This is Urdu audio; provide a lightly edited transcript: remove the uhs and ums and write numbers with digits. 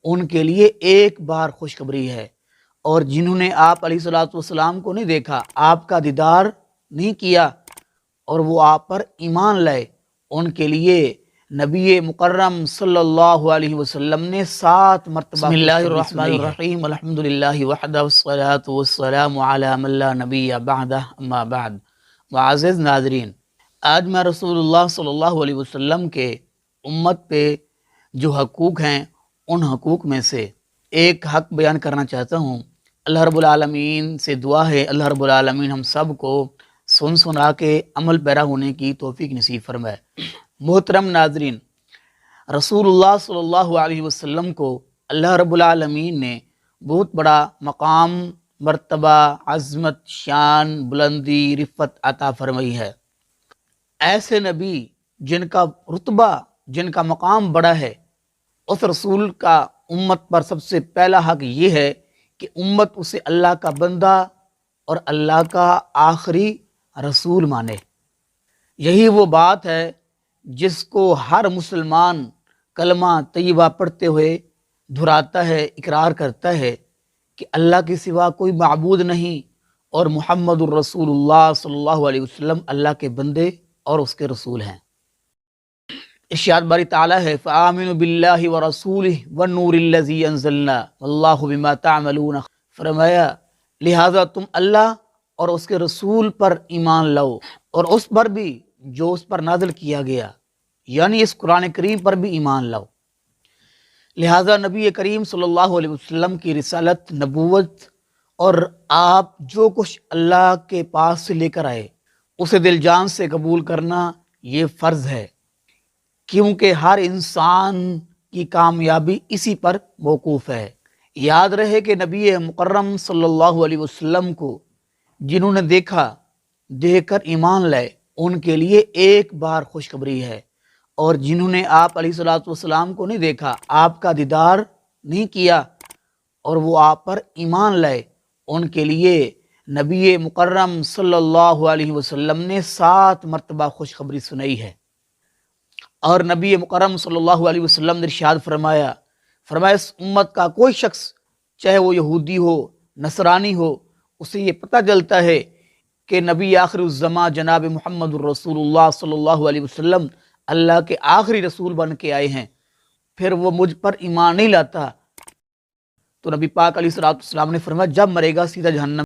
ان کے لیے ایک بار خوشخبری ہے، اور جنہوں نے آپ علیہ الصلوۃ والسلام کو نہیں دیکھا، آپ کا دیدار نہیں کیا، اور وہ آپ پر ایمان لائے، ان کے لیے نبی مکرم صلی اللہ علیہ وسلم نے 7 مرتبہ بسم اللہ الرحمن الرحیم الحمد للہ وحدہ والصلاة والسلام علی من لا نبی بعدہ اما بعد۔ معزز ناظرین، آج میں رسول اللہ صلی اللہ علیہ وسلم کے امت پہ جو حقوق ہیں ان حقوق میں سے ایک حق بیان کرنا چاہتا ہوں۔ اللہ رب العالمین سے دعا ہے اللہ رب العالمین ہم سب کو سنا کے عمل پیرا ہونے کی توفیق نصیب فرمائے۔ محترم ناظرین، رسول اللہ صلی اللہ علیہ وسلم کو اللہ رب العالمین نے بہت بڑا مقام، مرتبہ، عظمت، شان، بلندی، رفت عطا فرمائی ہے۔ ایسے نبی جن کا رتبہ، جن کا مقام بڑا ہے، اس رسول کا امت پر سب سے پہلا حق یہ ہے کہ امت اسے اللہ کا بندہ اور اللہ کا آخری رسول مانے۔ یہی وہ بات ہے جس کو ہر مسلمان کلمہ طیبہ پڑھتے ہوئے دہراتا ہے، اقرار کرتا ہے کہ اللہ کے سوا کوئی معبود نہیں، اور محمد الرسول اللہ صلی اللہ علیہ وسلم اللہ کے بندے اور اس کے رسول ہیں۔ ارشاد باری تعالیٰ ہے فآمنوا باللہ ورسولہ والنور الذی انزلنا واللہ بما تعملون، فرمایا لہذا تم اللہ اور اس کے رسول پر ایمان لاؤ، اور اس پر بھی جو اس پر نازل کیا گیا، یعنی اس قرآن کریم پر بھی ایمان لاؤ۔ لہذا نبی کریم صلی اللہ علیہ وسلم کی رسالت، نبوت اور آپ جو کچھ اللہ کے پاس سے لے کر آئے اسے دل جان سے قبول کرنا یہ فرض ہے، کیونکہ ہر انسان کی کامیابی اسی پر موقوف ہے۔ یاد رہے کہ نبی مکرم صلی اللہ علیہ وسلم کو جنہوں نے دیکھا، دیکھ کر ایمان لائے، ان کے لیے ایک بار خوشخبری ہے، اور جنہوں نے آپ علیہ الصلوۃ والسلام کو نہیں دیکھا، آپ کا دیدار نہیں کیا، اور وہ آپ پر ایمان لائے، ان کے لیے نبی مکرم صلی اللہ علیہ وسلم نے 7 مرتبہ خوشخبری سنائی ہے۔ اور نبی مکرم صلی اللہ علیہ وسلم نے ارشاد فرمایا اس امت کا کوئی شخص، چاہے وہ یہودی ہو، نصرانی ہو، اسے یہ پتہ چلتا ہے کہ نبی آخر الزماں جناب محمد الرسول اللہ صلی اللہ علیہ وسلم اللہ کے آخری رسول بن کے آئے ہیں، پھر وہ مجھ پر ایمان نہیں لاتا، تو نبی پاک علیہ الصلوۃ والسلام نے فرمایا جب مرے گا سیدھا جہنم